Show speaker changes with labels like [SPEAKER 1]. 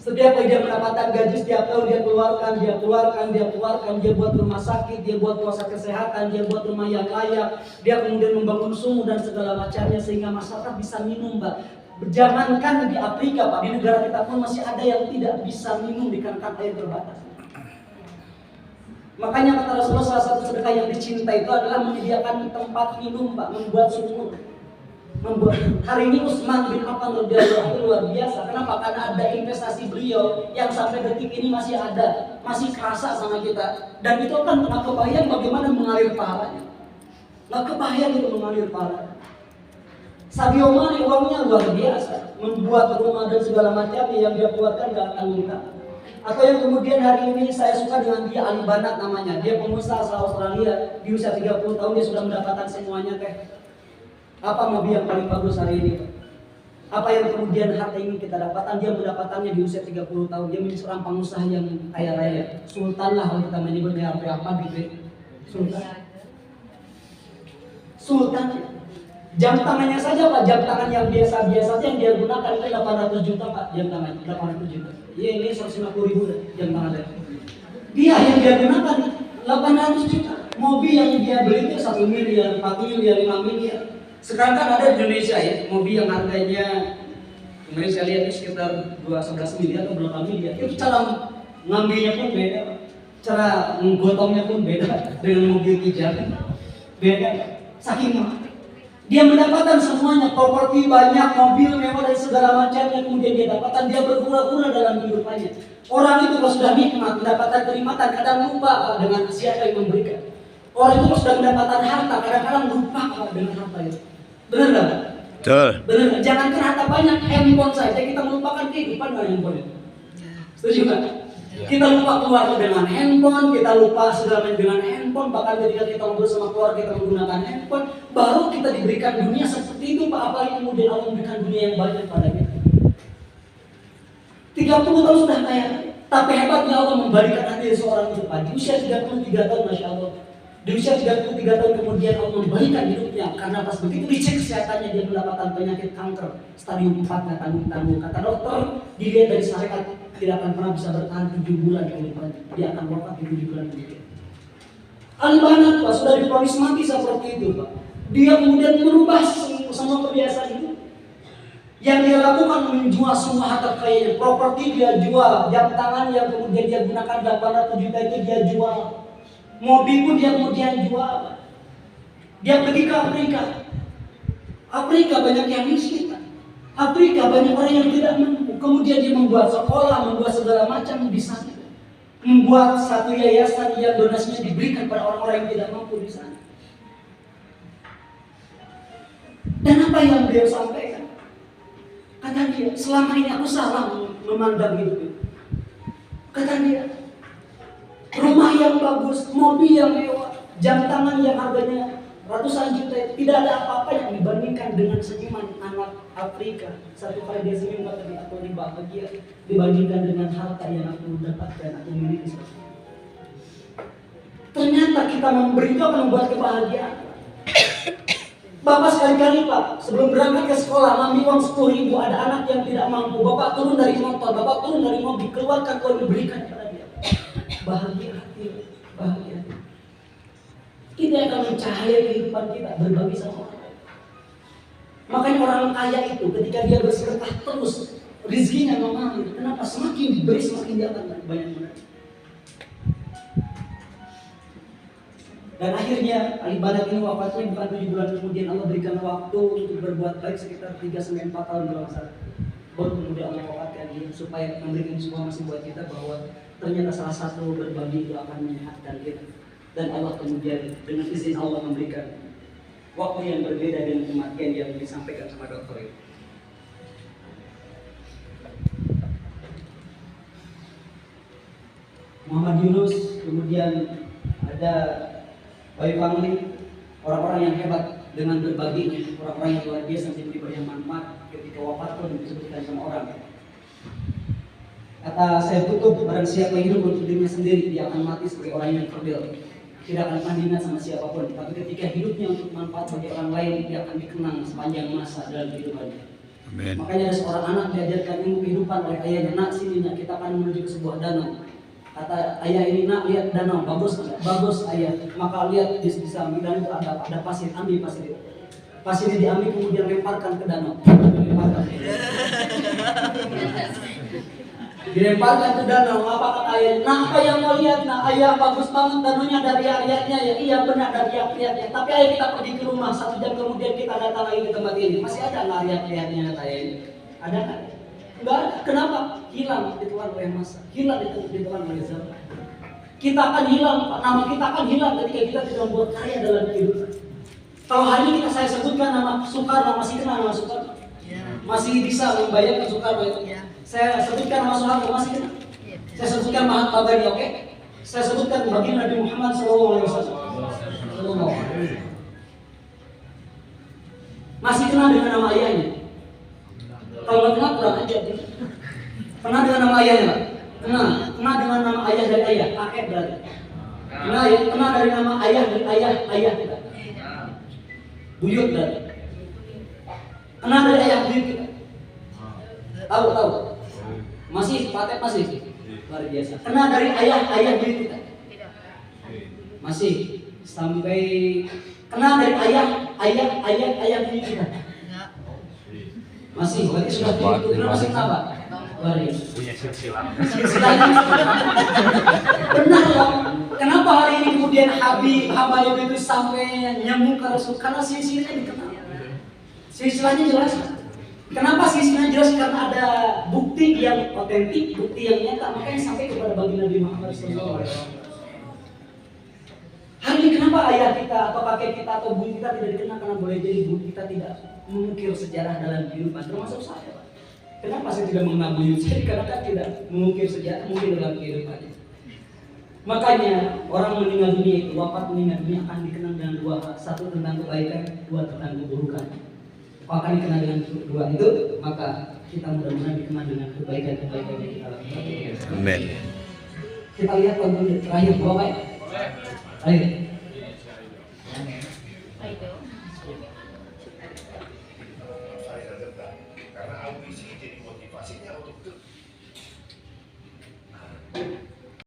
[SPEAKER 1] Setiap kali dia mendapatkan gaji setiap tahun dia keluarkan, dia buat rumah sakit, dia buat pusat kesehatan, dia buat rumah yang layak, dia kemudian membangun sumur dan segala macamnya sehingga masyarakat bisa minum, Pak. Jangankan di Afrika, Pak, di negara kita pun masih ada yang tidak bisa minum dikarenakan air terbatas. Makanya kata Rasulullah, salah satu sedekah yang dicintai itu adalah menyediakan tempat minum, Pak, membuat sumur. Hari ini Utsman bin Affan radhiyallahu anhu luar biasa. Kenapa? Karena ada investasi beliau yang sampai detik ini masih ada, masih kerasa sama kita. Dan itu kan nggak kebayang bagaimana mengalir pahalanya. Nggak kebayang itu mengalir pahalanya. Sadio Mane uangnya luar biasa, membuat rumah dan segala macamnya yang dia keluarkan nggak akan lupa. Atau yang kemudian hari ini saya suka dengan dia, Ali Banat namanya. Dia pengusaha asal Australia, di usia 30 tahun dia sudah mendapatkan semuanya, teh. Apa mobil yang paling bagus hari ini? Apa yang kemudian harta ini kita dapatkan? Dia mendapatkannya di usia 30 tahun. Dia menjadi seorang pengusaha yang kaya raya. Sultan lah kalau kita menyebutnya apa gitu. Sultan. Jam tangannya saja, Pak, jam tangan yang biasa-biasa yang dia gunakan itu 800 juta, Pak, jam tangan 800 juta. Iya, ini 150.000 jam tangannya. Dia yang dia gunakan 800 juta. Mobil yang dia beli itu 1 miliar, 4 miliar, 5 miliar. Sekarang kan ada di Indonesia ya, mobil yang harganya kemarin saya lihat itu sekitar 11 miliar atau berapa miliar. Itu cara ngambilnya pun beda, cara menggotongnya pun beda dengan mobil pijar. Beda, saking dia mendapatkan semuanya, properti banyak, mobil mewah dan segala macamnya, kemudian dia dapatkan, dia berpura-pura dalam kehidupannya. Orang itu kalau sudah nikmat, mendapatkan kenikmatan, kadang lupa dengan siapa yang memberikan. Orang itu kalau sudah mendapatkan harta, kadang-kadang lupa dengan harta itu. Benar nggak?
[SPEAKER 2] Betul.
[SPEAKER 1] Benar. Jangan harta banyak, handphone saja kita melupakan kehidupan dengan handphone. Setuju nggak? Ya. Kita lupa keluarga dengan handphone, kita lupa segala dengan handphone. Bahkan ketika kita ngobrol sama keluarga kita menggunakan handphone, baru kita diberikan dunia seperti itu, Pak. Apalagi kemudian Allah memberikan dunia yang banyak pada kita. 30 tahun sudah kaya, tapi hebatnya Allah membalikan hati seorang itu, Pak. Di usia 33 tahun, Masya Allah. Di usia 33 tahun kemudian Allah membalikan hidupnya karena pas begitu dicek kesehatannya dia mendapatkan penyakit kanker stadium 4 nggak tanggung-tanggung. Kata dokter dilihat dari syariat tidak akan pernah bisa bertahan 7 bulan ke depan. Dia akan wafat di 7 bulan kemudian. Ali Banat, Pak, sudah diponis mati seperti itu, Pak. Dia kemudian merubah semua kebiasaan itu. Yang dia lakukan menjual semua harta kekayaannya, properti dia jual, jam tangan yang kemudian dia gunakan 800 juta itu dia jual. Mobil pun dia kemudian jual. Dia pergi ke Afrika. Afrika banyak yang miskin. Afrika banyak orang yang tidak mampu. Kemudian dia membuat sekolah, membuat segala macam di sana. Membuat satu yayasan yang donasinya diberikan pada orang-orang yang tidak mampu di sana. Dan apa yang beliau sampaikan? Kata dia, selama ini aku salah memandang hidup. Kata dia, rumah yang bagus, mobil yang mewah, jam tangan yang harganya ratusan juta, tidak ada apa-apa yang dibandingkan dengan senyuman anak Afrika. Satu kali dia senyum kata dia, aku bahagia dibandingkan dengan harta yang aku dapatkan, aku miliki. Ternyata kita memberi itu akan membuat kebahagiaan. Bapak sekali-kali, Pak, sebelum berangkat ke sekolah, ngambil uang 10.000, ada anak yang tidak mampu, Bapak turun dari motor, Bapak turun dari mobil, keluarkan uang diberikan kepada dia. Bahagia hati, bahagia. Kita akan mencahaya kehidupan kita, berbagi sama orang lain. Makanya orang kaya itu ketika dia bersedekah terus, rezekinya mengalir. Kenapa? Semakin diberi, semakin dia akan banyak menerima. Dan akhirnya Ali Banat ini wafatnya bukan 7 bulan kemudian. Allah berikan waktu untuk berbuat baik sekitar 3-4 tahun kalau salah. Baru kemudian Allah wafatkan dia supaya memberikan semua masih buat kita bahwa ternyata salah satu berbagi itu akan menyehatkan kita. Dan Allah kemudian dengan izin Allah memberikan waktu yang berbeda dengan kematian yang disampaikan sama dokter itu. Muhammad Yunus, kemudian ada Bayu Pangli, orang-orang yang hebat dengan berbaginya, orang-orang yang luar biasa menjadi banyak manfaat ketika wafat pun disebutkan sama orang. Kata saya tutup, barang siapa yang hidup untuk dirinya sendiri, dia akan mati sebagai orang yang kerdil. Tidak akan tandingan sama siapapun. Tapi ketika hidupnya untuk manfaat bagi orang lain, dia akan dikenang sepanjang masa dalam kehidupannya.
[SPEAKER 2] Amin.
[SPEAKER 1] Makanya ada seorang anak diajarkan ilmu kehidupan oleh ayahnya. Nak, sini nak, kita akan menuju ke sebuah danau. Kata ayah ini, nak, lihat danau, bagus, bagus ayah. Maka lihat di samping danau itu ada pasir, ambil pasir itu. Pasirnya diambil kemudian lemparkan ke danau. Dilemparkan ke danau. Apa kata ayah? Nah, apa yang mau lihat? Nah, ayah, bagus banget danaunya dari ayahnya ya. Iya benar dari ayahnya. Tapi ayah, kita pergi ke rumah, 1 jam kemudian kita datang lagi ke tempat ini. Masih ada nggak ayahnya kata ayah ini? Ada kan? Enggak ada. Kenapa? Hilang ditelan oleh masa. Hilang ditelan oleh zaman. Kita akan hilang, nama kita akan hilang ketika kita tidak membuat karya dalam kehidupan. Kalau hari ini saya sebutkan nama Soekarno, masih kenal nama Soekarno? Masih bisa membayangkan Soekarno itu? Saya sebutkan nama Soeharto, masih kenal? Saya sebutkan Mahatma Gandhi, oke? Saya sebutkan baginda Nabi Muhammad SAW. Masih kenal dengan nama ayahnya? Kalau nggak kenal kurang aja. Kenal dengan nama ayahnya, Pak? Kenal dengan nama ayah dari ayah, kakek berarti. Kenal dari nama ayah dari ayah kita. Buyut berarti. Kenal dari ayah buyut kita. Tahu. Masih, pakai masih. Luar biasa. Kenal dari ayah buyut kita. Masih. Sampai kenal dari ayah buyut kita. Masih, berarti sudah buyut. Kenal masih kenal, Pak? Luar biasa.
[SPEAKER 3] Punya silsilah.
[SPEAKER 1] Benar loh. Kenapa hari ini kemudian Habaib itu sampai nyambung ke Rasul? Karena silsilahnya dikenal. Silsilahnya jelas. Kenapa silsilahnya jelas? Karena ada bukti yang otentik, bukti yang nyata. Makanya sampai kepada baginda Nabi Muhammad SAW. Hari ini kenapa ayah kita atau kakek kita atau bumi kita tidak dikenal? Karena boleh jadi bumi kita tidak mengukir sejarah dalam kehidupan. Termasuk saya, Pak. Kenapa saya tidak mengenal buyut? Saya dikarenakan tidak mengukir sejarah mungkin dalam kehidupannya. Makanya orang meninggal dunia itu, wafat meninggal dunia akan dikenal dengan 2 hal. 1 tentang kebaikan, 2 tentang keburukan. Kalau akan dikenal dengan 2 itu, maka kita mudah-mudahan dikenal dengan kebaikan-kebaikan yang kita lakukan.
[SPEAKER 2] Amin.
[SPEAKER 1] Kita lihat tonton terakhir, Bapak ya? Ayo.